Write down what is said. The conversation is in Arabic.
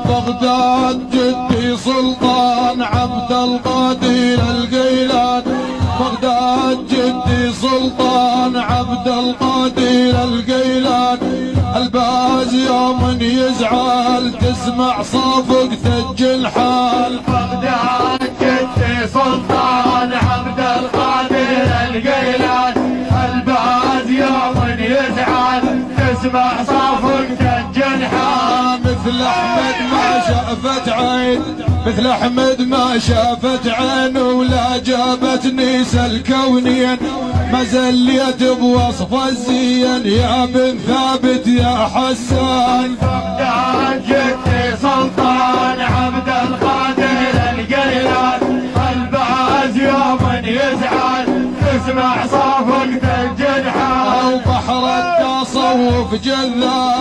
بغداد جدي سلطان عبد القادر القيلان. بغداد جدي سلطان عبد القادر القيلان. الباز يوم يزعل تسمع صفقة الجنحال. بغداد جدي سلطان عبد القادر القيلان. الباز يوم يزعل تسمع صفقة الجنحال. مثل احمد ما شافت عين، مثل احمد ما شافت عين، ولا جابت نيس الكونين. ما زليت بوصف الزين يا بن ثابت يا حسان. بغداد جدي سلطان عبد القادر القيلان. الباز يوم يزعل تسمع صفقة الجنحال. وبحر التصوف جذاب